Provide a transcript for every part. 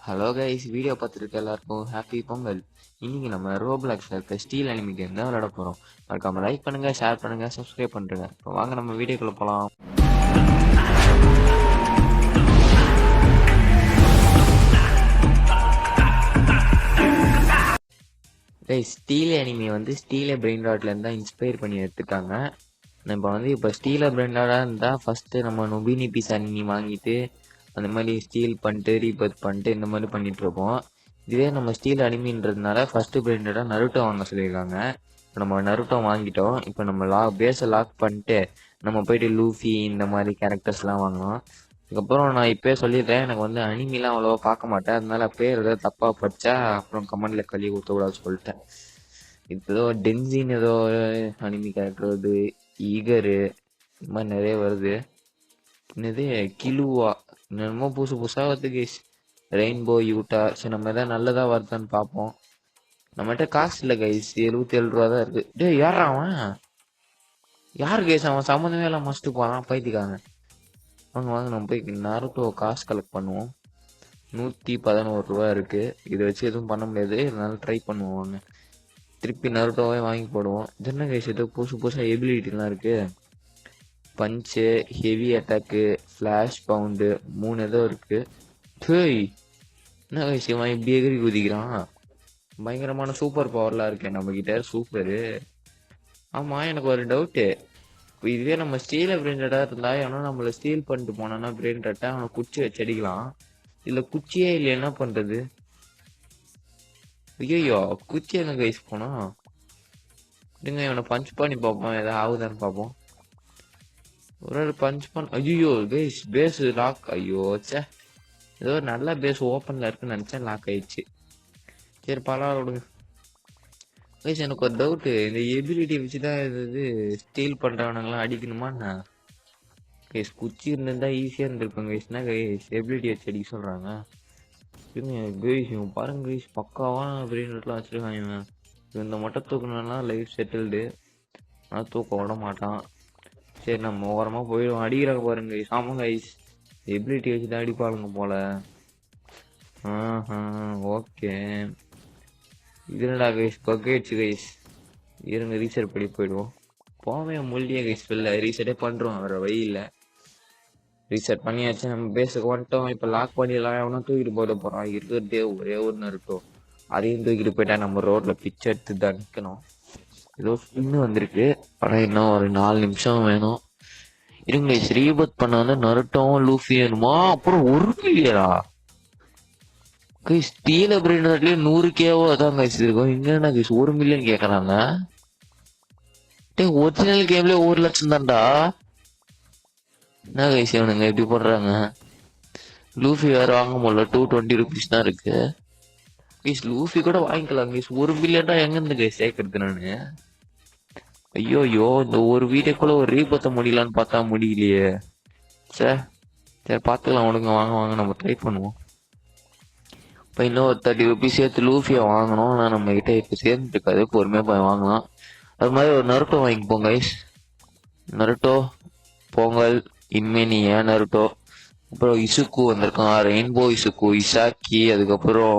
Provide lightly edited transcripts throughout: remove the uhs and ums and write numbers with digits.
Hello guys, video பார்த்துருக்க எல்லாருக்கும் happy Pongal. இன்னைக்கு நம்ம ரோப்ளாக்ஸ்ல இருக்க ஸ்டீல் அனிமி கேம் தான் விளையாட போறோம். மறக்காம லைக் பண்ணுங்க, ஷேர் பண்ணுங்க, சப்ஸ்கிரைப் பண்ணுங்க. இப்போ வாங்க நம்ம வீடியோக்குள்ள போலாம். கைஸ், ஸ்டீல் அனிமி ஸ்டீல பிரெயின் ராட்ல இருந்தா இன்ஸ்பயர் பண்ணி எடுத்துட்டாங்க. இப்போ ஸ்டீல பிரெயின் ராடா இருந்தா ஃபர்ஸ்ட் நம்ம நொபினி பீஸ் அனிமி வாங்கிட்டு அந்த மாதிரி ஸ்டீல் பண்ணிட்டு ரீபர்த் பண்ணிட்டு இந்த மாதிரி பண்ணிட்டு இருப்போம். இதுவே நம்ம ஸ்டீல் அனிமின்றதுனால ஃபர்ஸ்ட் பிராண்டடா நருட்டோ வாங்க சொல்லியிருக்காங்க. இப்போ நம்ம நருட்டோ வாங்கிட்டோம். இப்போ நம்ம பேஸை லாக் பண்ணிட்டு நம்ம போயிட்டு லூஃபி இந்த மாதிரி கேரக்டர்ஸ்லாம் வாங்கணும். அதுக்கப்புறம் நான் இப்போயே சொல்லிடுறேன், எனக்கு அனிமிலாம் அவ்வளோவா பார்க்க மாட்டேன். அதனால பேர் ஏதோ தப்பாக படித்தா அப்புறம் கமெண்ட்ல கழுவி ஊற்றக்கூடாது சொல்லிட்டேன். இப்போ ஏதோ டென்சின் ஏதோ அனிமி கேரக்டர் வருது, ஈகரு இந்த மாதிரி நிறைய வருது. என்னது கிலுவா என்னமோ புதுசு புதுசாக வருது கேஸ். Rainbow Utah. சரி, நம்ம எதாவது நல்லதா வருதான்னு பார்ப்போம். நம்மகிட்ட காசு இல்லை கைஸ், 77 ரூபா தான் இருக்கு. டே யாரா அவன்? யார் கேஸ் அவன்? சம்மந்தமே எல்லாம் மஸ்ட்டு போறான் பைத்திக்காங்க. வாங்க வாங்க நம்ம போய் நருட்டோ காசு கலெக்ட் பண்ணுவோம். 111 ரூபா இருக்கு. இதை வச்சு எதுவும் பண்ண முடியாது, இதனால ட்ரை பண்ணுவோம். வாங்க திருப்பி நருட்டோவே வாங்கி போடுவோம். என்ன கைஸ் இது புதுசு புதுசாக எபிலிட்டிலாம் இருக்கு. பஞ்சு, ஹெவி அட்டாக்கு, ஃப்ளாஷ் பவுண்டு 3 ஏதோ இருக்கு. ஹேய், என்ன கைஸ் இவன் இப்படி எகிரி குதிக்கிறான்? பயங்கரமான சூப்பர் பவர்லாம் இருக்கேன் நம்ம கிட்ட. சூப்பரு. ஆமா, எனக்கு ஒரு டவுட்டு. இதுவே நம்ம ஸ்டீல பிராண்டடா இருந்தா ஏன்னா நம்மள ஸ்டீல் பண்ணிட்டு போனான்னா பிராண்டட்டா அவனை குச்சி வச்சு அடிக்கலாம். இல்ல குச்சியே இல்லை, என்ன பண்றது? ஐயோ, குச்சி எங்க கைஸ் போனா? இருங்க, இவனை பஞ்ச் பண்ணி பார்ப்போம், ஏதாவது ஆகுதான்னு பார்ப்போம். ஒரு பஞ்ச் பண்ண. ஐயோ கைஸ், பேஸ் லாக். ஐயோ சே, ஏதோ நல்ல பேஸ் ஓப்பன்ல இருக்குன்னு நினைச்சேன், லாக் ஆயிடுச்சு. சரி பரவாயில்ல விடுங்க. கைஸ் எனக்கு ஒரு டவுட்டு, இந்த எபிலிட்டி வச்சுதான் இது ஸ்டீல் பண்றவனுங்களாம் அடிக்கணுமா? கைஸ் குச்சி இருந்திருந்தா ஈஸியா இருந்திருக்கும் கைஸ்னா. கைஸ் எபிலிட்டி வச்சு அடிக்க சொல்றாங்க. கைஸ் இவன் பாருங்க கைஸ், பக்காவான பிரெயின்லாம் வச்சிருக்கான் இவன். இந்த மட்டும் தூக்கணும்னா லைஃப் செட்டில்டு. ஆனால் தூக்க விட மாட்டான். சரி நம்ம ஓரமா போயிடுவோம். அடிக்கிறாங்க பாருங்க கைஸ். ஆமா கைஸ், எபிலிட்டி வச்சு தான் அடிப்பாளுங்க போல. ஓகே, இது என்னடா கைஸ் பக் ஆயிடுச்சு கைஸ். இருங்க ரீசெட் பண்ணி போயிடுவோம். போவே முடிய கைஸ், வெளில ரீசெட்டே பண்றோம், வேற வழி இல்லை. ரீசெட் பண்ணியாச்சு, நம்ம பேஸுக்கு வந்துட்டோம். இப்போ லாக் பண்ணிடலாம். எவனா தூக்கிட்டு போயிட போறான். இருக்கிறதே ஒரே ஒன்று இருக்கும், அதையும் தூக்கிட்டு போயிட்டா நம்ம ரோட்ல பிச்சை எடுத்து தான் நிற்கணும். ஏதோ இன்னும் வந்திருக்கு, ஆனால் இன்னும் ஒரு 4 நிமிஷம் வேணும். இருங்க ரீபத் பண்ண நருட்டோவும் லூஃபி வேணுமா? அப்புறம் 1 மில்லியனா கைஸ்? ஸ்டீல பிரெயின்லயே 100K அதான் கைஸ் இருக்கும். இங்க என்ன கைஸ் 1 மில்லியன் கேக்குறாங்க? ஒரிஜினல் கேம்ல 1 லட்சம் தான்டா. என்ன கைஸ் இவனுங்க எப்படி போடுறாங்க? லூஃபி வேற வாங்க முடியல, 220 ருபீஸ் தான் இருக்கு. கைஸ் லூஃபி கூட வாங்கிக்கலாம் கைஸ். 1 மில்லியன்டா எங்க இருந்து கைஸ் சேர்க்கறது நானு? ஐயோ, இந்த ஒரு வீடியோக்குள்ள ஒரு ரீபத்த முடியலான்னு பார்த்தா முடியலையே. சரி பார்த்துக்கலாம் விடுங்க. வாங்க வாங்க நம்ம ட்ரை பண்ணுவோம். இப்போ இன்னும் ஒரு 30 ருபீஸ் சேர்த்து லூஃபியை வாங்கணும். ஆனால் நம்ம கிட்ட இப்போ சேர்ந்துட்டு இருக்காது, பொறுமையாக போய் வாங்கலாம். அது மாதிரி ஒரு நருட்டோ வாங்கிப்போம் கைஸ். நருட்டோ பொங்கல் இன்மேனி ஏன் நருட்டோ. அப்புறம் இசுக்கு வந்திருக்கான், ரெயின்போ இசுக்கு, இசாக்கி, அதுக்கப்புறம்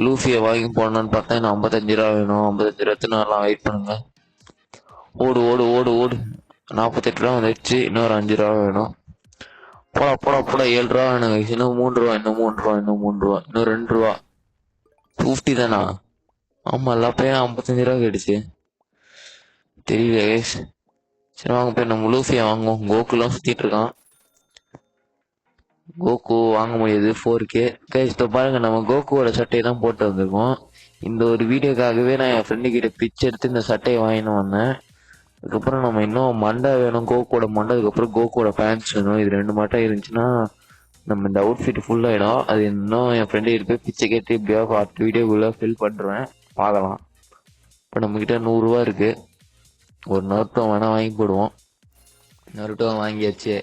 லூஃபியை வாங்கி போடணும்னு பார்த்தா இன்னும் 55 ரூபா வேணும். 55 ரூபா நான்லாம் வெயிட் பண்ணுங்க. ஓடு ஓடு ஓடு ஓடு. 48 ரூபா வந்துடுச்சு, இன்னொரு 5 ரூபா வேணும். போடா போடா போடா. 7 ரூபா வேணும். இன்னும் 3 ரூபா, இன்னும் 3 ரூபா, இன்னும் 3 ரூபா, இன்னும் 2 ரூபா. 50 தானா? ஆமா, எல்லா பையன் 55 ரூபா கேட்டுச்சு. தெரியல கைஸ். சரி வாங்க போய் நம்ம லூஃபியை வாங்குவோம். கோகுலாம் சுத்திட்டு இருக்கான். கோகு வாங்க முடியாது 4K கைஸ். பாருங்க, நம்ம கோகுவோட சட்டையை தான் போட்டு வந்திருக்கோம். இந்த ஒரு வீடியோக்காகவே நான் என் ஃப்ரெண்டு கிட்ட பிச்சை எடுத்து இந்த சட்டையை வாங்கிட்டு வந்தேன். அதுக்கப்புறம் நம்ம இன்னும் மண்டை வேணும், கோகுவோட மண்டை. அதுக்கப்புறம் கோகுவோட பேண்ட்ஸ் வேணும். இது 2 மட்டும் இருந்துச்சுன்னா நம்ம இந்த அவுட்ஃபிட் ஃபுல் ஆகிடும். அது இன்னும் என் ஃப்ரெண்டு கிட்ட போய் பிச்சை கேட்டு இப்படியா 10 வீடியோக்குள்ள ஃபில் பண்ணுறேன், பார்க்கலாம். இப்போ நம்மக்கிட்ட 100 ரூபா இருக்கு. ஒரு நருட்டோ வேணா வாங்கி போடுவோம். நருட்டோ வாங்கியாச்சு.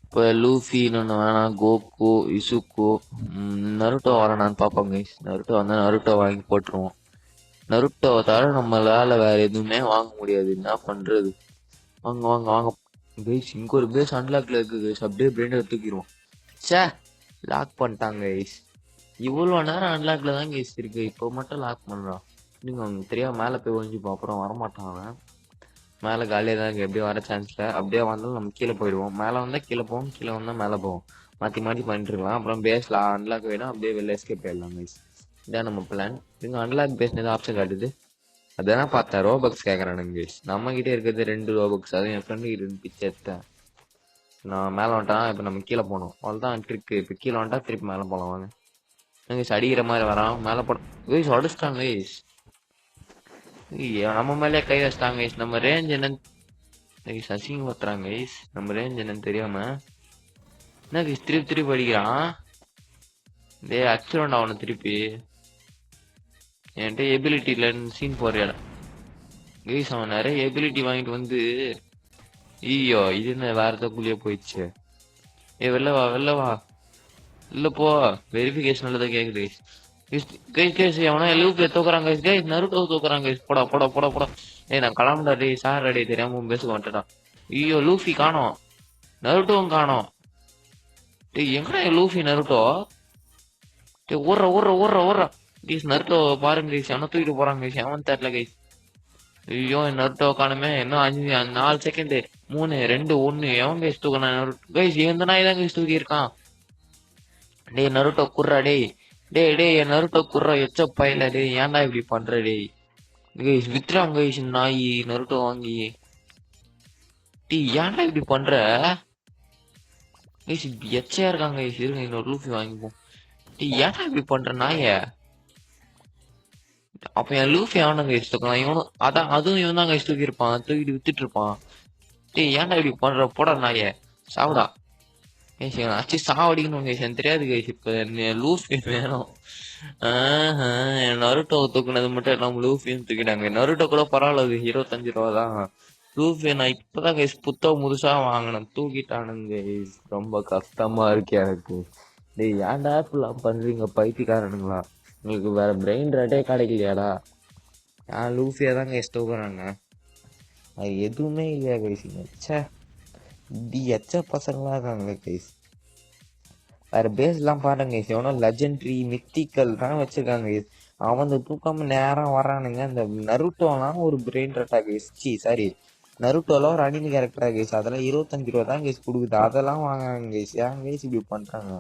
இப்போ லூஃபி இன்னொன்று வேணாம், கோகு இசுக்கு. நருட்டோ வரேனான்னு பார்ப்போம் கைஸ். நருட்டோ வந்தால் நருட்டோ வாங்கி போட்டுருவோம். நருட்டோவை தவிர நம்மளால வேற எதுவுமே வாங்க முடியாது, என்ன பண்றது? வாங்க வாங்க வாங்க கைஸ். இங்க ஒரு பேஸ் அன்லாக்ல இருக்கு கைஸ். அப்படியே பிரெண்டை தூக்கிடுவோம். சே, லாக் பண்ணிட்டாங்க கைஸ். இவ்வளோ நேரம் அன்லாக்ல தான் கைஸ் இருக்கு, இப்போ மட்டும் லாக் பண்றான். நீங்க அவனுக்கு தெரியாம மேலே போய் ஒழிஞ்சுப்போம், அப்புறம் வரமாட்டான் அவன். மேலே காலியாக தான் இருக்கு, எப்படியும் வர சான்ஸ் இல்லை. அப்படியே வந்தாலும் நம்ம கீழே போயிடுவோம். மேலே வந்தால் கீழே போவோம், கீழே வந்தால் மேலே போவோம். மாற்றி மாற்றி பண்ணிட்டு இருக்கலாம். அப்புறம் பேஸில் அன்லாக் வேணும், அப்படியே வெளில எஸ்கேப் ஆயிடலாம் கைஸ். இதான் நம்ம பிளான். இங்கே அன்லாக் பேஸ் ஏதாவது ஆப்ஷன் காட்டுது. அதான் பார்த்தேன், ரோபக்ஸ் கேட்குறானுங்க கைஸ். நம்ம கிட்டே இருக்கிறது 2 ரோபக்ஸ். அதுவும் என் ஃப்ரெண்டு கிட்ட பிச்சை எடுத்தேன். நான் மேலே வந்துட்டேன். இப்போ நம்ம கீழே போகணும், அவ்வளோதான் ட்ரிக்கு. இப்போ கீழே வந்துட்டா திருப்பி மேலே போகலாம் வாங்க. கைஸ் அடிக்கிற மாதிரி வரான், மேலே போட கைஸ் அடிச்சிட்டாங்க கைஸ். நம்ம மேலே கை வச்சிட்டாங்க கைஸ். நம்ம ரேஞ்ச் என்னன்னு கைஸ் அசிங்க பத்துறாங்க கைஸ். நம்ம ரேஞ்ச் என்னன்னு தெரியாம என்ன கைஸ் திருப்பி திருப்பி அடிக்கிறான். டே அக்சிடென்ட் ஆகணும் திருப்பி. என்கிட்ட எபிலிட்டி இல்லைன்னு சீன் போற இடம் கைஸ். அவன் நிறைய எபிலிட்டி வாங்கிட்டு வந்து ஐயோ இது என்ன வேற தக்குள்ளேயே போயிடுச்சு. வெளில வா வெளில வா, இல்ல போ. வெரிஃபிகேஷன் தான் கேக்குது கைஸ். கைஸ் அவனா லூப்ல தூக்குறாங்க கைஸ். கைஸ் நருட்டோ தூக்குறாங்க கைஸ். போடா போடா போடா போடா. நான் கிளம்புடா டே சார் அடே தெரியாம பேச மாட்டேடா. ஐயோ லூஃபி காணோம், நருட்டோவும் காணோம். டே எங்கடா லூஃபி நருட்டோ? டே ஓடுற ஓடுற ஓடுற ஓடுற கைஸ். நருட்டோ பாருங்க கைஸ், அவனை தூக்கிட்டு போறாங்க கைஸ். அவன் தெரியல கைஸ். ஐயோ நருட்டோ காணுமே. இன்னும் 4 செகண்ட். 3 2 1 எவன் கைஸ் தூக்கினான் கைஸ்? எந்த நாய் தான் கைஸ் தூக்கி இருக்கான். டே நருட்டோ குர்றா டேய். டே டே என் நருட்டோ குர்றா எச்ச பையல. டே ஏன்டா இப்படி பண்ற டேய்? கைஸ் வித்துறாங்க கைஸ் நாய் நருட்டோ வாங்கி. டே ஏன்டா இப்படி பண்ற கைஸ்? எச்சையா இருக்காங்க கைஸ். இருங்க இன்னொரு லூஃபி வாங்கிப்போம். டே ஏன்டா இப்படி பண்ற நாய? அப்ப என் லூஃபி அவனை கைஸ் தூக்கலாம். இவனும் அதான் அதுவும் இவன் தான் கைஸ் தூக்கி இருப்பான், தூக்கிட்டு வித்துட்டு இருப்பான். டே ஏன்டா இப்படி பண்ற? போடா நாய சாவுடா கைஸ். அச்சு சாவடிக்கணும் கைஸ். எனக்கு தெரியாது கைஸ். இப்ப லூஃபி வேணும். நருட்டோ தூக்குனது மட்டும் எல்லாம் லூஃபியும் தூக்கிட்டாங்க. நருட்டோ கூட பரவாயில்ல, 25 ரூபா தான். லூஃபி நான் இப்பதான் கைஸ் புத்தகம் முதுசா வாங்கினேன், தூக்கிட்டானுங்க கைஸ். ரொம்ப கஷ்டமா இருக்கு எனக்கு. டேய் ஏன்டா இப்பெல்லாம் பண்றீங்க பைத்தியக்காரனுங்களா? உங்களுக்கு வேற பிரெயின் ராட்டே கிடைக்கலையாடா? ஏன் லூஃபியா தான் கைஸ் தூக்குறாங்க, அது எதுவுமே இல்லையா கைஸ்? ச்சே இப்படி எச்ச பசங்களா இருக்காங்க கைஸ். வேற பேஸ் எல்லாம் பாருங்க கைஸ், எவனோ லெஜெண்டரி மித்திக்கல் தான் வச்சிருக்காங்க கைஸ். அவன் தூக்காம நேரம் வரானுங்க. இந்த நருட்டோலாம் ஒரு பிரெயின் ரட்டா கைஸ். சாரி நருட்டோலாம் ஒரு அனிமி கேரக்டரா கைஸ். அதெல்லாம் 25 ரூபா தான் கைஸ் கொடுக்குது. அதெல்லாம் வாங்குறாங்க கைஸ். ஏன் கைஸ் இப்படி பண்றாங்க?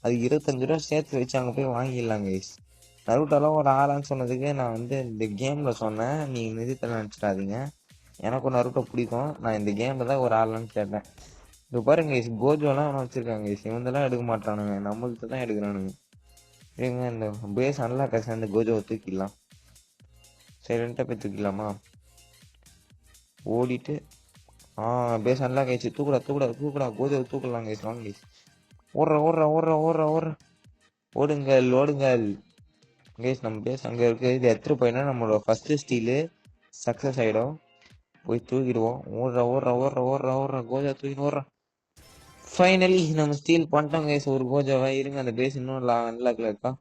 அது 25 ரூபா சேர்த்து வச்சு அங்க போய் வாங்கிடலாம் கைஸ். நருட்டோலாம் ஒரு ஆளான்னு சொன்னதுக்கு நான் வந்து இந்த கேம்ல சொன்னேன், நீங்க நிதித்தல நினைச்சிடாதீங்க. எனக்கும் நருட்டோ பிடிக்கும், நான் இந்த கேம்ல தான் ஒரு ஆளான்னு கேட்டேன். இப்போ பாருங்க கைஸ் கோஜோலாம் அவனை வச்சிருக்காங்க கைஸ். இவந்தெல்லாம் எடுக்க மாட்டானுங்க, நம்மளுக்கு தான் எடுக்கிறானுங்க. இருங்க இந்த பேஸ் அன்லாக் ஆச்சு, அந்த கோஜோவை தூக்கிடலாம். சைலண்டா போய் தூக்கிடலாமா? ஓடிட்டு பேஸ் அன்லாக் ஆயிடுச்சு. தூக்குடா தூக்குடா தூக்குடா கோஜோவை தூக்கலாம் கைஸ். வாங்க கைஸ். ஓடுற ஓடுற ஓடுற ஓடுற ஓடுற ஓடுங்கள் ஓடுங்கள் கைஸ். நம்ம பேஸ் அங்க இருக்கு. இது எடுத்துட்டு போயினா நம்மளோட ஃபர்ஸ்ட் ஸ்டீலு சக்சஸ் ஆயிடும். போய் தூக்கிடுவோம். ஓடுற ஓடுற ஓடுற ஓடுற ஓடுற கோஜா தூக்கின்னு ஓடுற. ஃபைனலி நம்ம ஸ்டீல் பண்ணிட்டோம் கைஸ் ஒரு கோஜாவை. இருங்க அந்த பேஸ் இன்னும் அன்லாக்ல இருக்கா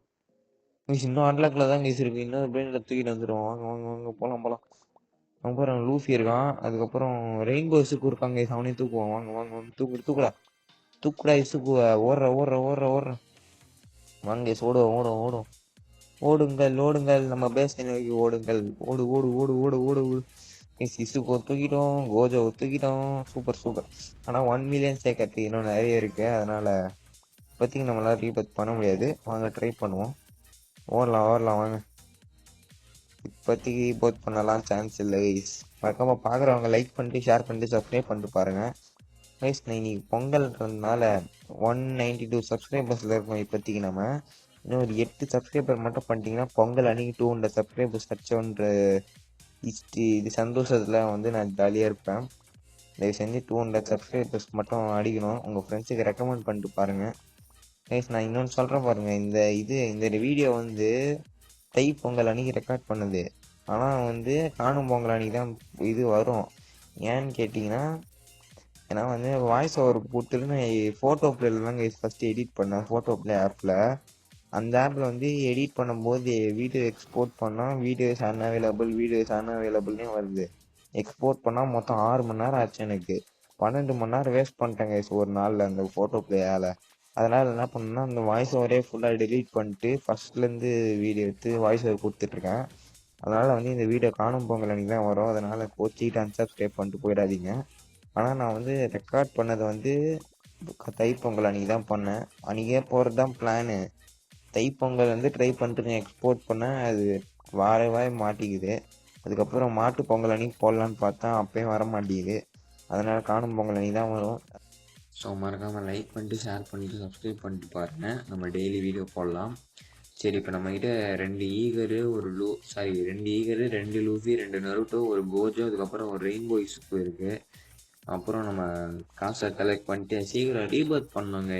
கைஸ்? இன்னும் அன்லாக்ல தான் கைஸ் இருக்கு. இன்னொரு பிரெயின்ல தூக்கிட்டு வந்துடுவோம். வாங்க வாங்க வாங்க போலாம் போலாம். அப்புறம் லூஃபி இருக்கான், அதுக்கப்புறம் ரெயின்போ இசுக்கு இருக்காங்க கைஸ். அவனையும் தூக்குவோம். வாங்க வாங்க வாங்க தூக்குடா தூக்குடா இசுக்கு. ஓடுற ஓடுற ஓடுற ஓடுற வாங்க கைஸ். ஓடுவோம் ஓடுவோம் ஓடும். ஓடுங்கள் ஓடுங்கள் நம்ம பேஸ் நோக்கி ஓடுங்கள். ஓடு ஓடு ஓடு ஓடு ஓடு ஓடு. இசுக்கு தூக்கிட்டோம், கோஜோ தூக்கிட்டோம். Super super. ஆனால் 1 மில்லியன் சேர்க்கறதுக்கு இன்னும் நிறைய இருக்கு. அதனால இப்போதைக்கு நம்மளால ரீபத் பண்ண முடியாது. வாங்க ட்ரை பண்ணுவோம். ஓடலாம் ஓடலாம் வாங்க. இப்போதைக்கு ரீபோத் பண்ணலாம் சான்ஸ் இல்லை கைஸ். மறக்காம பார்க்குறவங்க லைக் பண்ணிட்டு ஷேர் பண்ணிட்டு சப்ஸ்கிரைப் பண்ணிட்டு பாருங்க கைஸ். இன்னைக்கு பொங்கல்ன்றதுனால 192 சப்ஸ்கிரைபர்ஸ்ல இருக்கும். இப்போதைக்கு நம்ம இன்னும் ஒரு 8 சப்ஸ்கிரைபர் மட்டும் பண்ணிட்டீங்கன்னா பொங்கல் அன்னைக்கு 200 சப்ஸ்கிரைபர்ஸ் வச்சோன்ற இது சந்தோஷத்துல வந்து நான் ஜாலியாக இருப்பேன். தயவு செஞ்சு 200 சப்ஸ்கிரைபர்ஸ் மட்டும் அடிக்கணும். உங்கள் ஃப்ரெண்ட்ஸுக்கு ரெக்கமெண்ட் பண்ணிட்டு பாருங்க கைஸ். நான் இன்னொன்று சொல்கிறேன் பாருங்க, இந்த வீடியோ வந்து தை பொங்கல் அன்னைக்கு ரெக்கார்ட் பண்ணுது. ஆனால் வந்து காணும் பொங்கல் அன்னைக்கு தான் இது வரும். ஏன்னு கேட்டிங்கன்னா, ஏன்னா வந்து வாய்ஸ் ஓவர் போட்டுட்டு நான் ஃபோட்டோ பிளேல தான் கைஸ் ஃபஸ்ட்டு எடிட் பண்ணேன். ஃபோட்டோ பிளே ஆப்பில். அந்த ஆப்பில் வந்து எடிட் பண்ணும்போது வீடியோ எக்ஸ்போர்ட் பண்ணால் வீடியோஸ் அன்அவைலபிள்னே வருது. எக்ஸ்போர்ட் பண்ணால் மொத்தம் 6 மணி நேரம் ஆச்சு எனக்கு. 12 மணி நேரம் வேஸ்ட் பண்ணிட்டேன் கைஸ் ஒரு நாளில் அந்த ஃபோட்டோ பிளேயால். அதனால் என்ன பண்ணேன்னா அந்த வாய்ஸ் ஓவரே ஃபுல்லாக டெலீட் பண்ணிட்டு ஃபஸ்ட்லேருந்து வீடியோ எடுத்து வாய்ஸ் ஓவர் கொடுத்துட்ருக்கேன். அதனால் வந்து இந்த வீடியோ காணும் பொங்கல் அன்றைக்கி தான் வரும். அதனால் கோச்சிக்கிட்டு அன்சப்ஸ்கிரைப் பண்ணிட்டு போயிடாதீங்க. ஆனால் நான் வந்து ரெக்கார்ட் பண்ணதை வந்து தைப்பொங்கல் அன்றைக்கி தான் பண்ணேன். அன்றைக்கே போகிறது தான் பிளானு. தைப்பொங்கல் வந்து ட்ரை பண்ணிட்டு எக்ஸ்போர்ட் பண்ணேன். அது வாரவே மாட்டேங்குது. அதுக்கப்புறம் மாட்டு பொங்கல் அன்றைக்கி போடலான்னு பார்த்தா அப்பயும் வர மாட்டேங்குது. அதனால் காணும் பொங்கல் அன்றைக்கி தான் வரும். ஸோ மறக்காமல் லைக் பண்ணிட்டு ஷேர் பண்ணிட்டு சப்ஸ்கிரைப் பண்ணிட்டு பாருங்கள். நம்ம டெய்லி வீடியோ போடலாம். சரி, இப்போ நம்மக்கிட்ட 2 ஈகரு 2 ஈகரு 2 லூஃபி 2 நருட்டோ ஒரு கோஜோ அதுக்கப்புறம் ஒரு ரெயின்போ இசுக்கு இருக்குது. அப்புறம் நம்ம காசை கலெக்ட் பண்ணிட்டு சீக்கிரம் ரீபர்த் பண்ணோங்க.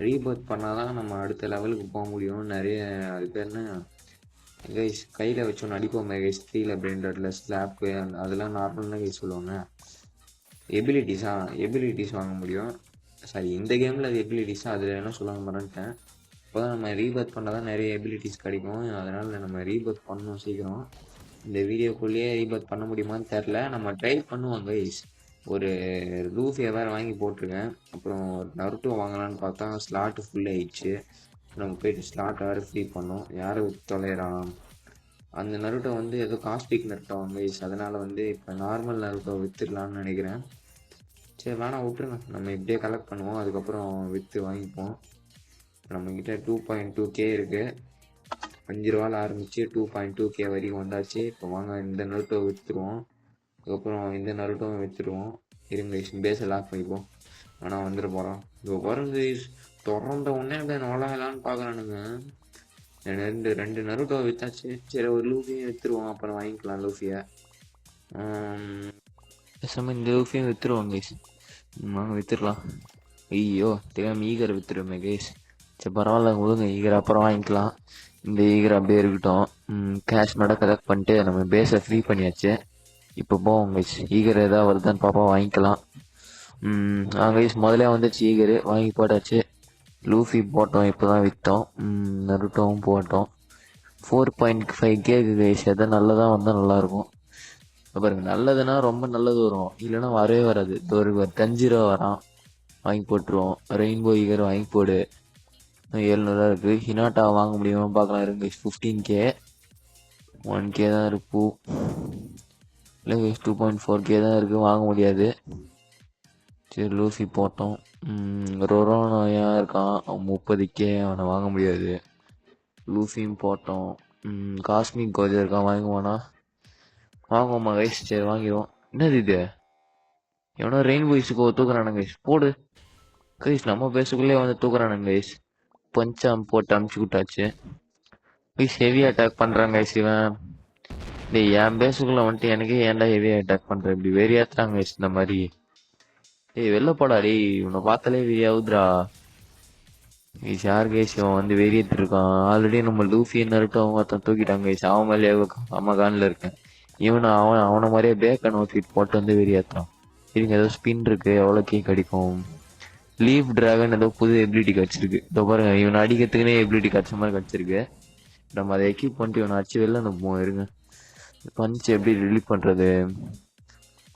ரீபர்த் பண்ணால் தான் நம்ம அடுத்த லெவலுக்கு போக முடியும். நிறைய அது பேர் என்ன கைஸ் கையில் வச்சோன்னு அடிப்போம் கைஸ். ஸ்டீல் அப்படின்றதுல ஸ்லாப்பு அதெல்லாம் நார்மல் தான் கைஸ் சொல்லுவாங்க. எபிலிட்டிஸ் வாங்க முடியும். சாரி, இந்த கேமில் அது எபிலிட்டிஸாக அதில் என்ன சொல்லுவாங்க மறந்துட்டேன். இப்போ தான் நம்ம ரீபர்த் பண்ணால் தான் நிறைய எபிலிட்டிஸ் கிடைக்கும். அதனால் நம்ம ரீபர்த் பண்ணணும் சீக்கிரம். இந்த வீடியோக்குள்ளேயே ரீபர்த் பண்ண முடியுமான்னு தெரில. நம்ம ட்ரை பண்ணுவோம் கைஸ். ஒரு லூஃபியை வேறு வாங்கி போட்டிருக்கேன். அப்புறம் நருட்டோ வாங்கலான்னு பார்த்தா ஸ்லாட்டு ஃபுல் ஆயிடுச்சு. நம்ம போயிட்டு ஸ்லாட் வேறு ஃப்ரீ பண்ணோம். யாரை தொலைகிறான் அந்த நருட்டோ வந்து ஏதோ காஸ்டிக் நருட்டோ கைஸ். அதனால் வந்து இப்போ நார்மல் நருட்டோ விற்றுடலான்னு நினைக்கிறேன். சரி வேணாம் விட்டுருங்க. நம்ம இப்படியே கலெக்ட் பண்ணுவோம். அதுக்கப்புறம் விற்று வாங்கிப்போம். நம்மக்கிட்ட 2.2K இருக்குது. 5 ரூபாயில் ஆரம்பித்து 2.2K வரைக்கும் வந்தாச்சு. இப்போ வாங்க இந்த நருட்டோ விற்றுருவோம். அதுக்கப்புறம் இந்த நருட்டோவும் விற்றுருவோம். இருங்க பேஸை லாக் பண்ணிப்போம். ஆனால் வந்துட போகிறோம். இப்போ பாருங்க திறந்த உடனே அப்படியே நோலாகலான்னு பார்க்குறானுங்க. ரெண்டு நருட்டோ விற்றாச்சு. சரி ஒரு லூஃபியும் விற்றுருவோம். அப்புறம் வாங்கிக்கலாம் லூஃபியை. பேசாமல் இந்த லூஃபியும் விற்றுருவோம் கைஸ். வாங்க விற்றுடலாம். ஐயோ தெரியாமல் ஈகரை விற்றுருமே கைஸ். சரி பரவாயில்ல விடுங்க, ஈகரை அப்புறம் வாங்கிக்கலாம். இந்த ஈகரை அப்படியே இருக்கட்டும். கேஷ் மட்டும் கலெக்ட் பண்ணிட்டு நம்ம பேஸை ஃப்ரீ பண்ணியாச்சு. இப்போ போவோம் கைஸ். ஈகர் ஏதாவது வருதான்னு பாப்பா வாங்கிக்கலாம். கைஸ் முதல்ல வந்துச்சு ஈகரு வாங்கி போட்டாச்சு. லூஃபி போட்டோம், இப்போ தான் விற்றோம். நருட்டோவும் போட்டோம். 4.5K guys. எதாவது நல்லதாக வந்தால் நல்லாயிருக்கும். பாருங்க, நல்லதுன்னா ரொம்ப நல்லது வரும், இல்லைன்னா வரவே வராது. ஒரு 5 ரூபா வரான், வாங்கி போட்டுருவோம். ரெயின்போ ஈகர் வாங்கி போடு. 700 இருக்குது. ஹினாட்டா வாங்க முடியுமா பார்க்கலாம். இருங்க 15K 1K தான் இருக்கு. இல்லை 2.4K தான் இருக்குது, வாங்க முடியாது. சரி லூஃபி போட்டோம். ரொரோனோயா இருக்கான் 30K, அவனை வாங்க முடியாது. லூஃபியும் போட்டோம். காஸ்மிக் கோஜா இருக்கான், வாங்குவானா? வாங்குவோமா கைஸ்? சரி வாங்கிடுவோம். என்னது இது? எவனோ ரெயின்போ இசுக்கு தூக்குறானுங்க கைஸ். போடு கைஸ், நம்ம பேசுக்குள்ளே வந்து தூக்குறானுங்க கைஸ். பஞ்சாம் போட்டு அமுச்சு விட்டாச்சு கைஸ். ஹெவி அட்டாக் பண்ணுறாங்க கைஸ். இவன் டேய் என் பேசுக்குள்ளே வந்துட்டு எனக்கே ஏன்டா ஹெவி அட்டாக் பண்ணுற? இப்படி வெறியாத்துறாங்க கைஸ் இந்த மாதிரி. டேய் வெளில போடா டேய், உன்னை பார்த்தாலே வெறியாவுதுரா கைஸ். யார் கைஸ் இவன் வந்து வெறியத்து இருக்கான்? ஆல்ரெடி நம்ம லூஃபி நருட்டோ ஒருத்தன் தூக்கிட்டாங்க கைஸ். அவன் மேலே அம்மா கானில் இருக்கேன். அவனை மாதிரியே பேக்கன் அவுட்ஃபிட் போட்டு வந்து வெறியாத்துறான். இதுங்க ஏதோ ஸ்பின் இருக்கு, எவ்வளோ கீ கிடைக்கும். லீஃப் டிராகன் ஏதோ புது எபிலிட்டி கிடச்சிருக்கு. இதோ பாருங்க, இவனை அடிக்கிறதுக்குனே எபிலிட்டி கிடச்ச மாதிரி கிடச்சிருக்கு. நம்ம அதை எக்யூப் பண்ணிட்டு இவனை அடிச்சு வெளில அனுப்புவோம். இருங்க பஞ்ச் எப்படி ரிலீட் பண்ணுறது?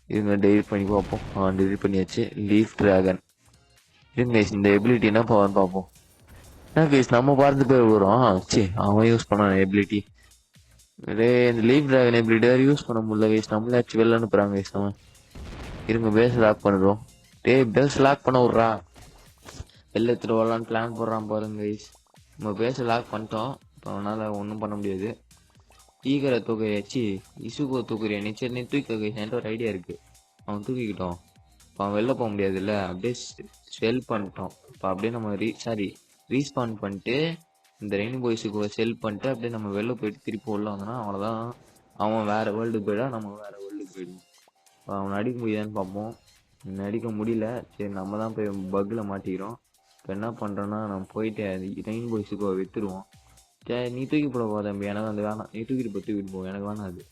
இருங்க டெலிட் பண்ணி பார்ப்போம். டெலிட் பண்ணியாச்சு. Leaf dragon. இருங்க இந்த எபிலிட்டி என்ன பவர்னு பார்ப்போம். என்ன கேஸ் நம்ம பார்த்து பேர் வரும். சரி அவன் யூஸ் பண்ணான் எபிலிட்டி. இந்த லீஃப் டிராகன் எபிலிட்டி வேறு யூஸ் பண்ண முடியல கேஸ். நம்மளே ஆச்சு வெளில அனுப்புகிறாங்க கேஸ். அவன் இருங்க பேஸ் லாக் பண்ணுறோம். பேஸ் லாக் பண்ண விட்றா. வெளில எடுத்துட்டு வரலான்னு பிளான் போடுறான் பாருங்க கைஸ். நம்ம பேச லாக் பண்ணிட்டோம். இப்போ அவனால் ஒன்றும் பண்ண முடியாது. ஈகரை தூக்கியாச்சு. இசுகோ தூக்குறியா நீ? சரி நீ தூக்க கைஸ். என்கிட்ட ஒரு ஐடியா இருக்குது. அவன் தூக்கிக்கிட்டோம். இப்போ அவன் வெளில போக முடியாதுல்ல, அப்படியே செல் பண்ணிட்டோம். இப்போ அப்படியே நம்ம ரீஸ்பான் பண்ணிட்டு இந்த ரெயின்போ இசுகோ செல் பண்ணிட்டு அப்படியே நம்ம வெளில போயிட்டு திருப்பி உள்ள வந்தோன்னா அவ்வளோதான். அவன் வேறு வேர்ல்டுக்கு போயிடா, நம்ம வேறு வேர்ல்டுக்கு போயிடும். அவனை அடிக்க முடியாதுன்னு பார்ப்போம். அடிக்க முடியல. சரி நம்ம தான் போய் பக்கில் மாட்டிக்கிறோம். இப்போ என்ன பண்ணுறோன்னா நம்ம போயிட்டு ரெயின்போ இசுகோ விற்றுருவோம். சரி நீ தூக்கி போட போதா தம்பி, எனக்கு வந்து வேணாம். நீ தூக்கிட்டு போவோம், எனக்கு வேணாம். அது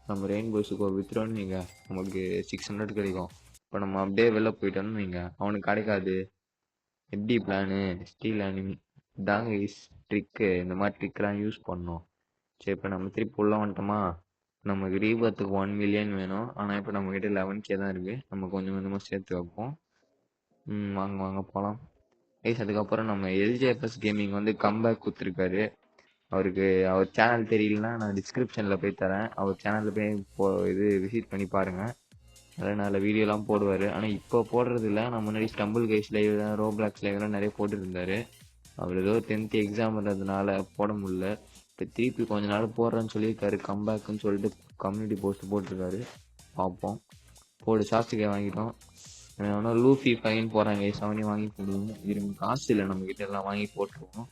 நம்ம ரெயின்போ இசுகோ விற்றுறோன்னு நீங்கள் நமக்கு 600 கிடைக்கும். இப்போ நம்ம அப்படியே வெளில போயிட்டோன்னு நீங்கள் அவனுக்கு கிடைக்காது. எப்படி பிளானு? ஸ்டீல் அனிமி தாங்க ட்ரிக்கு. இந்த மாதிரி ட்ரிக்கெலாம் யூஸ் பண்ணோம். சரி இப்போ நம்ம திருப்பி உள்ள வந்துட்டோமா? நமக்கு ரீபர்த்துக்கு 1 மில்லியன் வேணும். ஆனால் இப்போ நம்மக்கிட்ட 11K தான் இருக்குது. நம்ம கொஞ்சம் கொஞ்சமாக சேர்த்து வைப்போம். வாங்க போகலாம். கைஸ். அதுக்கப்புறம் நம்ம எல்ஜேஎஃப்எஸ் கேமிங் வந்து கம்பேக் கொடுத்துருக்காரு. அவருக்கு அவர் சேனல் தெரியலன்னா நான் டிஸ்கிரிப்ஷனில் போய் தரேன். அவர் சேனலில் போய் விசிட் பண்ணி பாருங்கள். நல்ல வீடியோலாம் போடுவார். ஆனால் இப்போ போடுறது இல்லை. நான் முன்னாடி ஸ்டம்பிள் கைஸ் லைவ் தான், ரோப்ளாக்ஸ் லைவ்லாம் நிறைய போட்டுருந்தாரு. அவர் ஏதோ 10th எக்ஸாம்ன்றதுனால போட முடியல. இப்போ திருப்பி கொஞ்ச நாள் போடுறேன்னு சொல்லியிருக்காரு, கம்பேக்குன்னு சொல்லிட்டு கம்யூனிட்டி போஸ்ட் போட்டிருக்காரு. பார்ப்போம். போடு. சாஸ்திரிக்கை வாங்கிட்டோம். ஆனால் லூஃபி ஃபைன் போகிறாங்க. அவனையும் வாங்கி போடுவோம். இருங்க, காசு இல்லை நம்மக்கிட்ட, எல்லாம் வாங்கி போட்டுருவோம்.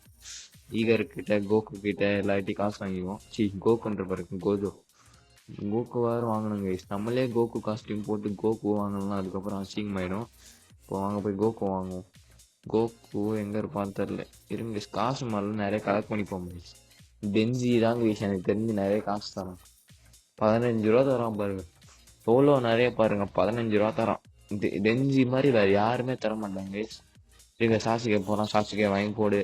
ஈகர் கிட்ட, கோகு கிட்ட எல்லாத்தையும் காசு வாங்கிக்குவோம். கோகுன்ற பிறகு கோகு வேறு வாங்கணுங்க. நம்மளே கோகு காஸ்டியூம் போட்டு கோகு வாங்கலாம், அதுக்கப்புறம் அசிங்கமாயிடும். இப்போ வாங்க போய் கோகு வாங்குவோம். கோகு எங்கே இருப்பான்னு தெரில. இருங்க, காசு மாதிரிலாம் நிறைய கலெக்ட் பண்ணிப்போம். டென்ஜி தாங்க எனக்கு தெரிஞ்சு நிறைய காசு தரான். 15 ரூபா தரான் பாருங்க. எவ்வளோ நிறைய பாருங்க, 15 ரூபா தரான். டென்ஜி மாதிரி வேறு யாருமே தர மாட்டாங்க. இருங்க, சாசுகே போகிறான். சாசுகே வாங்கி போடு.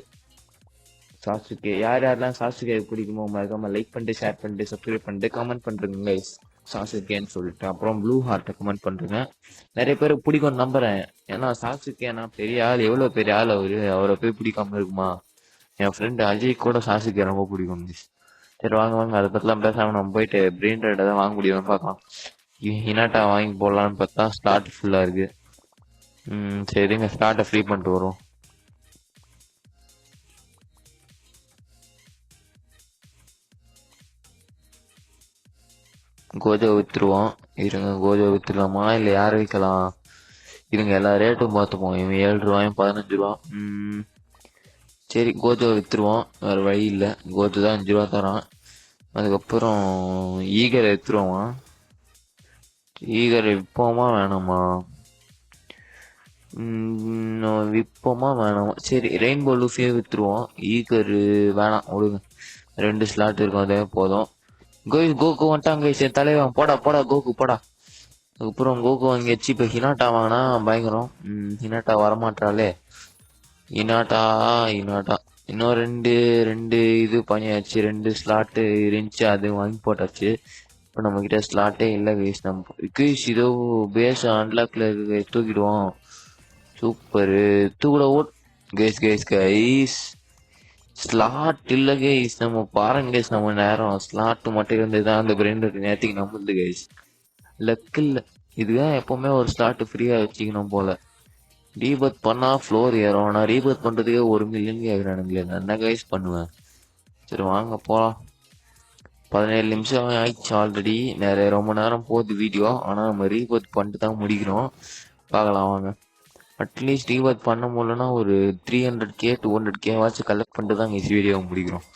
சாசுகே யாரெல்லாம் சாசுகே பிடிக்குமோ மறக்காம லைக் பண்ணிட்டு, ஷேர் பண்ணிட்டு, சப்ஸ்கிரைப் பண்ணிட்டு, கமெண்ட் பண்ணுறேங்க கைஸ், சாசுகேன்னு சொல்லிட்டு. அப்புறம் ப்ளூ ஹார்ட்டை கமெண்ட் பண்ணுறேங்க. நிறைய பேர் பிடிக்கும்னு நம்புறேன். ஏன்னா சாசுகேனா பெரிய ஆள், எவ்வளோ பெரிய ஆள் அவரை போய் பிடிக்காம இருக்குமா? என் ஃப்ரெண்டு அஜய் கூட சாசுகே ரொம்ப பிடிக்கும். சரி வாங்க, அதை பற்றிலாம் பேசாமல் நம்ம போயிட்டு பிரெயின் ரைடை தான் வாங்க முடியும்னு பார்க்கலாம். ஹினாட்டா வாங்கி போடலான்னு பார்த்தா ஸ்லாட் ஃபுல்லாக இருக்கு. சரிங்க, ஸ்லாட்டை ஃப்ரீ பண்ணிட்டு வரும். கோஜோ வித்துருவோம். இருங்க, கோஜோ வித்துடலாமா இல்லை யார் வைக்கலாம்? இருங்க, எல்லா ரேட்டும் பார்த்துப்போம். இவன் 7 ரூபாயும் 15 ரூபா. சரி, கோஜோ வித்துருவோம். வேறு வழி இல்லை. கோஜோ தான் 5 ரூபா தரான். அதுக்கப்புறம் ஈகரை வித்துருவோமா? ஈகரை விற்போமா வேணாமா? விற்போமா வேணாமா? சரி, ரெயின்போ லூஃபியே வித்துருவோம். ஈகர் வேணாம், விடுங்க. 2 ஸ்லாட் இருக்கும், அதே போதும். கோகு வந்துட்டாங்க. சரி தலைவன், போடா கோகு போடா. அதுக்கப்புறம் கோகு வாங்கியாச்சு. இப்போ ஹினாட்டா வாங்கினா பயங்கரம். ஹினாட்டா வரமாட்டாளே. ஹினாட்டா இன்னும் ரெண்டு இது பண்ணியாச்சு. 2 ஸ்லாட்டு இருந்துச்சு, அது வாங்கி போட்டாச்சு. இப்போ நம்ம கிட்ட ஸ்லாட்டே இல்லை கைஸ். நம்ம கைஸ் இதோ பேஸ் அன்லாக்ல இருக்கு, தூக்கிடுவோம். சூப்பரு, தூக்கிட ஓட் கைஸ். ஸ்லாட் இல்லை கைஸ், நம்ம பாருங்க கைஸ். நம்ம நேரம் ஸ்லாட் மட்டும் இருந்ததுதான் அந்த பிரெயின் நேரத்துக்கு நம்மளுது கைஸ். லக் இல்லை, இதுதான் எப்பவுமே ஒரு ஸ்லாட் ஃப்ரீயா வச்சுக்கணும் போல. ரீபர்த் பண்ணா ஃப்ளோர் ஏறும். ஆனால் ரீபர்த் பண்ணுறதுக்கே 1 மில்லியன் கேட்குறானுங்களே, நான் என்ன கைஸ் பண்ணுவேன்? சரி வாங்க போகலாம். 17 நிமிஷம் ஆயிடுச்சு ஆல்ரெடி. ரொம்ப நேரம் போகுது வீடியோ. ஆனால் நம்ம ரீபர்த் பண்ணிட்டு தான் முடிக்கிறோம். பார்க்கலாம் வாங்க. அட்லீஸ்ட் ரீபர்த் பண்ண முடியலன்னா ஒரு 300K 200K வாச்சும் கலெக்ட் பண்ணிட்டு தான் இங்கே வீடியோ முடிக்கிறோம்.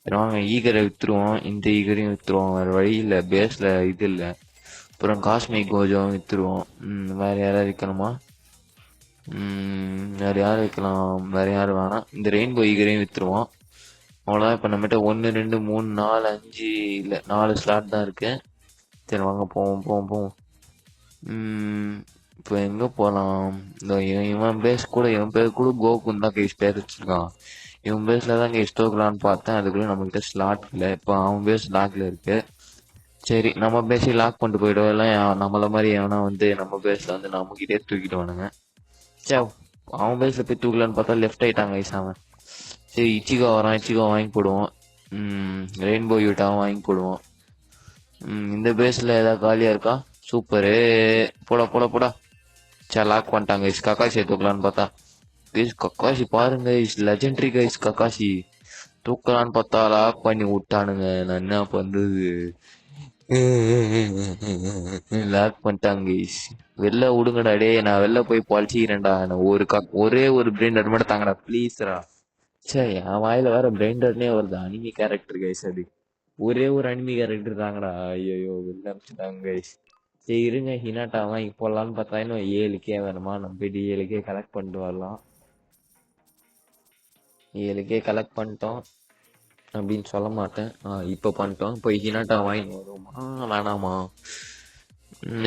சரி வாங்க, ஈகரை விற்றுருவோம். இந்த ஈகரையும் விற்றுருவோம், வேறு வழி இல்லை. பேஸில் இது இல்லை. அப்புறம் காஸ்மிக் கோஜோவும் விற்றுருவோம். வேறு யாராவது விற்கணுமா? வேறு யார் வைக்கலாம்? வேறு யாரும் வேணாம். இந்த ரெயின்போ ஈகரையும் விற்றுருவோம். அவ்வளோதான். இப்போ நம்மகிட்ட 1 2 3 4 5 இல்லை 4 ஸ்லாட் தான் இருக்கு. சரி வாங்க போவோம். இப்போ எங்கே போகலாம்? இந்த இவன் பேஸ் கூட, இவன் பேர் கூட கோகுன்னு தான் கைஸ் பேர் வச்சிருக்கான். இவன் பேஸில் தான் கைஸ் தோக்கலான்னு பார்த்தேன். அதுக்குள்ளே நம்மகிட்ட ஸ்லாட் இல்லை. இப்போ அவன் பேஸ் லாக்ல இருக்கு. சரி, நம்ம பேஸை லாக் பண்ணிட்டு போயிடுவோம். எல்லாம் நம்மள மாதிரி எவனா நம்ம பேஸில் நம்மகிட்டே தூக்கிட்டு வானுங்க. சே, அவன் பேஸில் போய் தூக்கலான்னு பார்த்தா லெஃப்ட் ஆயிட்டாங்க கைஸ் அவன். சரி, இச்சிகோ வரான். இச்சிகோ வாங்கி போடுவோம். ரெயின்போ யூட்டாவும் வாங்கி போடுவோம். இந்த பேஸில் ஏதாவது காலியாக இருக்கா? சூப்பரு, போடா. சரி, லாக் பண்ணிட்டாங்க கைஸ். கக்காசியை தூக்கலான்னு பார்த்தா கைஸ், கக்காசி பாருங்க கைஸ், லெஜெண்டரி கைஸ். கக்காசி தூக்கலான்னு பார்த்தா லாக் பண்ணி விட்டானுங்க. நான் என்ன பண்ணுறது? லாக் பண்ணிட்டாங்க கைஸ். வெளில விடுங்கடா டே, நான் வெளில போய் பழிச்சிக்கிறேன்டா. ஒரே ஒரு பிரெயின்டர் மட்டும் தாங்கடா ப்ளீஸ்ரா. சரி, என் வாயில வேற பிரெயின்டர்னே வருது. அனிமி கேரக்டர் கைஸ், அது ஒரே ஒரு அனிமி கேரக்டர் தாங்கடா. ஐயோ, வெளில அமிச்சுட்டாங்க கைஸ். சரி இருங்க, ஹினாட்டா வாங்கி போடலான்னு பார்த்தா இன்னும் 7K வேணுமா? நம்ம போயிட்டு 7K கலெக்ட் பண்ணிட்டு வரலாம். 7K கலெக்ட் பண்ணிட்டோம் அப்படின்னு சொல்ல மாட்டேன். இப்போ பண்ணிட்டோம். இப்போ ஹினாட்டா வாங்கி வருவோமா வேணாமா?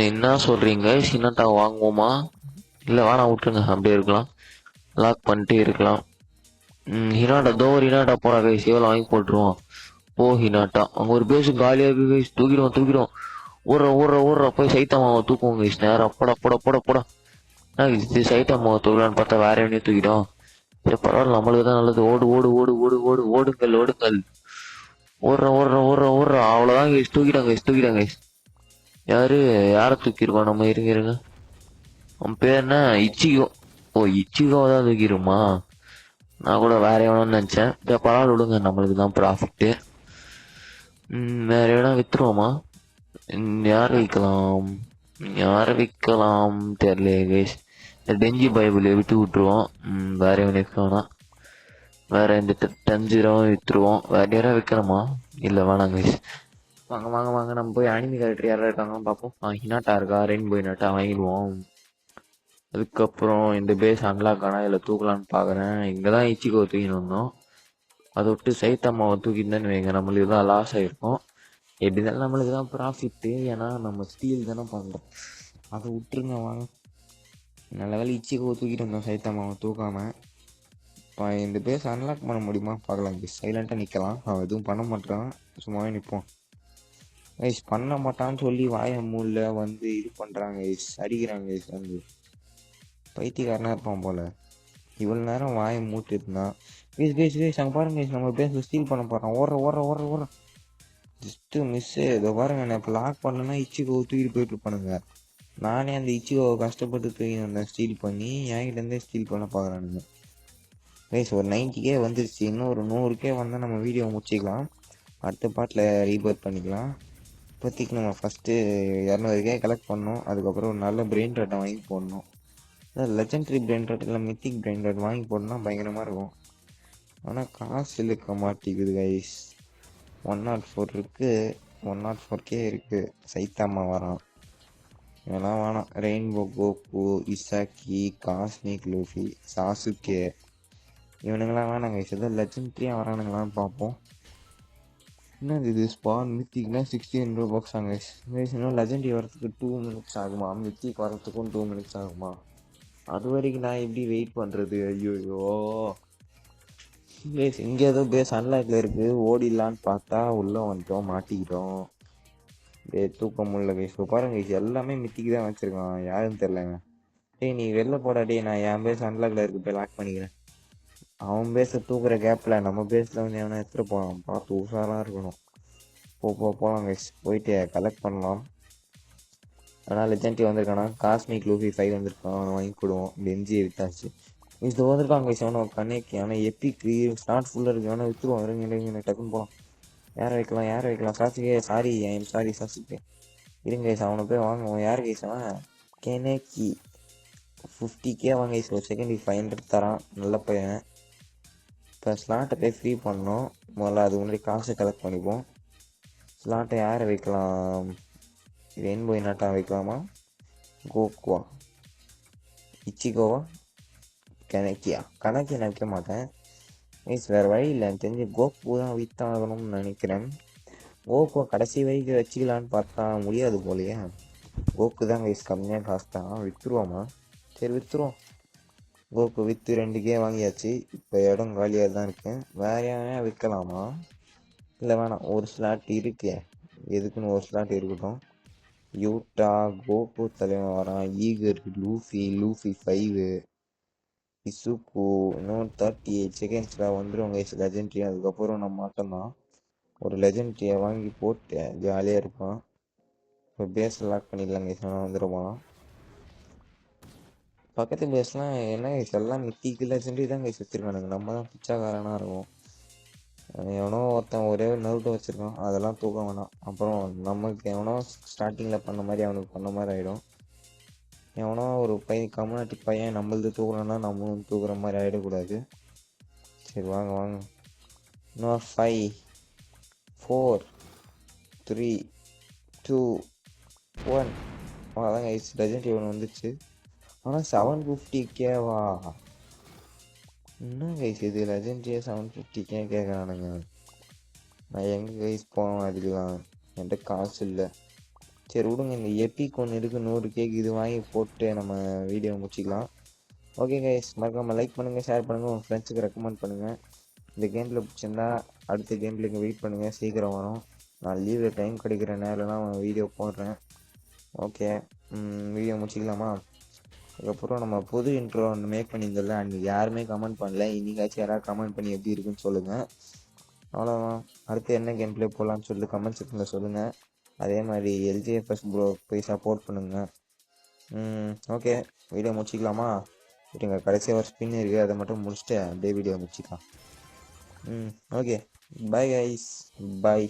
என்ன சொல்றீங்க? ஹினாட்டா வாங்குவோமா இல்லை வேணாம் விட்டுருங்க, அப்படியே இருக்கலாம். லாக் பண்ணிட்டு இருக்கலாம். ஹினாட்டா ஒரு ஹினாட்டா போறா கைஸ். எவ்வளோ வாங்கி போட்டுருவோம். ஹினாட்டா அங்கே ஒரு பேசு காலியாக இருக்கு கைஸ். தூக்கிடுவோம். ஊற போய் சைத்தாமாவை தூக்குவோம் கைஸ். நேரம் போடா. இது சைத்தாமாவை தூக்கலான்னு பார்த்தா வேற எவனையும் தூக்கிடும். சரி பரவாயில்ல, நம்மளுக்கு தான் நல்லது. ஓடு ஓடு ஓடு ஓடு ஓடு ஓடுங்கள் ஓடுங்கள். ஓடுற அவ்வளோதான் கைஸ். தூக்கிட்டாங்க. யாரு யாரை தூக்கிருக்கோம் நம்ம? இருங்க. அவன் பேர் என்ன? இச்சிகோ. ஓ, இச்சிகோ தான் தூக்கிருமா? நான் கூட வேற எவனோன்னு நினைச்சேன். பரவாயில்ல விடுங்க, நம்மளுக்கு தான் ப்ராஃபிட்டு. வேற எவனா வித்துருவோமா? யாரை விற்கலாம் தெரியல கைஸ். இந்த டெஞ்சி பைபிளை விட்டு விட்டுருவோம். வேற எவனை விற்கணும்னா வேற இந்த 10-0 வித்துருவோம். வேற யாராவது விற்கணுமா? இல்லை வேணாம் கைஸ். வாங்க நம்ம போய் அனிமி கேரக்டர் யாரா இருக்காங்கன்னு பார்ப்போம். ஹினாட்டா இருக்கா? ரெயின்போ ஹினாட்டா வாங்கிடுவோம். அதுக்கப்புறம் இந்த பேஸ் அன்லாக் ஆனா இதில் தூக்கலான்னு பார்க்குறேன். இங்கே தான் இச்சிக்கோ தூக்கின்னு வந்தோம். அதை விட்டு சைத்தம்மாவை தூக்கின்னு வைங்க, நம்மளுக்கு தான் லாஸ் ஆகிருக்கும். எப்படி இருந்தாலும் நம்மளுக்கு தான் ப்ராஃபிட்டு, ஏன்னா நம்ம ஸ்டீல் தானே பண்ணுறோம். அதை விட்டுருங்க வாங்க. நல்ல வேலை இச்சிக்கோ தூக்கிட்டு வந்தோம், சைத்தம்மாவை தூக்காமல். இப்போ இந்த பேஸ் அன்லாக் பண்ண முடியுமா பார்க்கலாம். சைலண்ட்டாக நிற்கலாம். அவன் எதுவும் பண்ண மாட்டான், சும்மாவே நிற்போம். கைஸ் பண்ண மாட்டான்னு சொல்லி வாய மூல வந்து இது பண்ணுறாங்க கைஸ், அடிக்கிறாங்க கைஸ். வந்து பைத்தியக்காரனா இருப்பான் போல. இவ்வளோ நேரம் வாயை மூட்டு இருந்தான். கைஸ் அங்கே பாருங்க கைஸ், நம்ம பேச ஸ்டீல் பண்ண போகிறான். ஓடுற ஜஸ்ட்டு மிஸ்ஸு. இதை பாருங்க, நான் இப்போ லாக் பண்ணலன்னா இச்சிக்கோ தூக்கிட்டு போயிட்டு இருப்பானுங்க. நானே அந்த இச்சிக்கோவை கஷ்டப்பட்டு தூக்கி வந்தேன் ஸ்டீல் பண்ணி. என்கிட்டருந்தே ஸ்டீல் பண்ண பார்க்குறானுங்க கைஸ். ஒரு 90K வந்துருச்சு. இன்னும் ஒரு 100K வந்தால் நம்ம வீடியோ முடிச்சிக்கலாம். அடுத்த பாட்டில் ரீபர்த் பண்ணிக்கலாம். இப்போதைக்கு நம்ம ஃபஸ்ட்டு 200K கலெக்ட் பண்ணோம். அதுக்கப்புறம் ஒரு நல்ல பிரெயின் ராட்டை வாங்கி போடணும். லெஜெண்டரி பிரெயின் ராட் இல்லை மித்திக் பிரெயின் ராட் வாங்கி போடணும்னா பயங்கரமாக இருக்கும். ஆனால் காசு இழுக்க மாட்டேங்குது கைஸ். 104 இருக்குது, 104K இருக்குது. சைத்தாமா வரான். இதெல்லாம் வேணாம். Rainbow Goku, Isagi, cosmic Luffy, Sasuke, இவனுங்களாம் வேணாம் கைஸ். ஏதோ லெஜெண்டரியாக வரானுங்களான்னு பார்ப்போம். என்னது இது? ஸ்பான் மித்திக்னா 1600 பாக்ஸ் ஆங்க கைஸ். இன்னும் லெஜெண்டரி வரத்துக்கு 2 மினிட்ஸ் ஆகுமா? மித்திக் வரத்துக்கும் 2 மினிட்ஸ் ஆகுமா? அது வரைக்கும் நான் எப்படி வெயிட் பண்ணுறது? ஐயோயோ கைஸ். இங்கே ஏதோ பேஸ் அன்லாக்ல இருக்குது, ஓடிடலான்னு பார்த்தா உள்ளே வந்துட்டோம், மாட்டிக்கிட்டோம். தூக்க முடியல கைஸ். இப்போ பாருங்க கைஸ், எல்லாமே மித்திக்கு தான் வச்சுருக்கான். யாருன்னு தெரிலங்க. டேய் நீ வெளில போடா டே, நான் என் பேஸ் அன்லாக்ல இருக்கு, போய் லாக் பண்ணிக்கிறேன். அவன் பேஸை தூக்குற கேப்பில் நம்ம பேஸில் வந்து எவனா எடுத்துகிட்டு போகலாம். பார்த்து உஷாராக இருக்கணும். போகலாம் கைஸ், போயிட்டு கலெக்ட் பண்ணலாம். ஆனால் லெஜெண்டரி வந்திருக்கானா? காஸ்மிக் லூஃபி 5 வந்திருக்கான், அவனை வாங்கி கொடுவோம். பெஞ்சியை வித்தாச்சு. இது வந்திருக்காங்க கைஸ். அவனை கனெக்ட், ஆனால் எப்பிக்கு ஸ்டார்ட் ஃபுல்லாக இருக்குது. அவனை விற்றுருவோம். இருங்க டக்குன்னு போகலாம். யாரை வைக்கலாம்? Sasuke. Sorry, I'm sorry Sasuke. இருங்க கைஸ், அவனை போய் வாங்குவோம். யார் கைஸ் அவன்? கெனக்கி 50K வாங்க கைஸ். ஒரு செகண்ட் 500 தரான், நல்ல பையன். இப்போ ஸ்லாட்டை போய் ஃப்ரீ பண்ணோம். முதல்ல அது முன்னாடி காசை கலெக்ட் பண்ணிப்போம். ஸ்லாட்டை யாரை வைக்கலாம்? ரெயின்போ ஹினாட்டா வைக்கலாமா? கோகுவா, இச்சிகோவா, கணக்கியா? கணக்கி நான் வைக்க மாட்டேன் கைஸ், வேறு வழி இல்லை. எனக்கு தெரிஞ்சு கோகு தான் வித்தாகணும்னு நினைக்கிறேன். கோகுவை கடைசி வரைக்கும் வச்சுக்கலான்னு பார்த்தா முடியாது போலையே. கோகு தான் கைஸ் கம்மியாக காசு தான். விற்றுருவோமா? சரி விற்றுருவோம். கோகு விற்று 2K வாங்கியாச்சு. இப்போ இடம் காலியாக தான் இருக்கேன். வேற யாரையா விற்கலாமா? இல்லை வேணாம், ஒரு ஸ்லாட் இருக்கு. எதுக்குன்னு ஒரு ஸ்லாட் இருக்கட்டும். யூட்டா, கோகு தலைவன் வரான். Eager, Luffy 5, இசுக்கு. இன்னும் 38 செகண்ட்ஸில் வந்துடும் கைஸ் லெஜெண்ட்ரி. அதுக்கப்புறம் நம்ம மட்டும்தான் ஒரு லெஜெண்ட்ரியை வாங்கி போட்டு ஜாலியாக இருப்பான். இப்போ பேஸ் லாக் பண்ணிடலாம் கைஸ். ஆனால் வந்துடுவான். பக்கத்து பேஸ்லாம் என்ன கைஸ், எல்லாம் மித்திக்கு லெஜெண்டரி தான் கைஸ் வச்சுருக்கானுங்க. நம்ம தான் பிச்சாக்காரனாக இருக்கும். எவனோ ஒருத்தன் ஒரே நருட்டோ வச்சுருக்கான், அதெல்லாம் தூக்க வேணாம். அப்புறம் நமக்கு எவனோ ஸ்டார்டிங்கில் பண்ண மாதிரி அவனுக்கு பண்ண மாதிரி ஆகிடும். எவனோ ஒரு பையன் கம்யூனிட்டி பையன் நம்மளது தூக்குறான்னா நம்மளும் தூக்குற மாதிரி ஆகிடக்கூடாது. சரி வாங்க. இன்னும் 5 4 3 2 1. அதான் கைஸ் லெஜெண்டரி ஒன்று வந்துச்சு. ஆனால் 750Kவா? என்ன கைஸ் இது? லெஜெண்டரியே 750K கேட்குறானுங்க. நான் எங்கே கைஸ் போவேன் அதுக்கெலாம்? என்கிட்ட காசு இல்லை. சரி விடுங்க, இந்த எப்பிக் ஒன்று இருக்குது 100K, இது வாங்கி போட்டு நம்ம வீடியோ முடிச்சிக்கலாம். ஓகே கைஸ், மறக்காமல் லைக் பண்ணுங்கள், ஷேர் பண்ணுங்கள், உங்கள் ஃப்ரெண்ட்ஸுக்கு ரெக்கமெண்ட் பண்ணுங்கள். இந்த கேமில் பிடிச்சிருந்தா அடுத்த கேம்லேருந்து வெயிட் பண்ணுங்கள், சீக்கிரம் வரும். நான் லீவில் டைம் கிடைக்கிற நேரம்லாம் வீடியோ போடுறேன். ஓகே, வீடியோ முடிச்சிக்கலாமா? அதுக்கப்புறம் நம்ம புது இன்ட்ரோ ஒன்று மேக் பண்ணியிருந்தோம்ல, அன்றைக்கி யாருமே கமெண்ட் பண்ணல. இன்றைக்காச்சும் யாராவது கமெண்ட் பண்ணி எப்படி இருக்குன்னு சொல்லுங்கள். அவ்வளோதான். அடுத்து என்ன கேம் ப்ளே போடலான்னு சொல்லிட்டு கமெண்ட் செக்ஷனில் சொல்லுங்கள். அதே மாதிரி எல்ஜிஎஃப்எஸ் ப்ரோ போய் சப்போர்ட் பண்ணுங்கள். ஓகே, வீடியோ முடிச்சிக்கலாமா? இருங்க, கடைசியாக ஒரு ஸ்பின் இருக்குது, அதை மட்டும் முடிச்சுட்டு அப்படியே வீடியோ முடிச்சிக்கலாம். Okay, bye guys, by.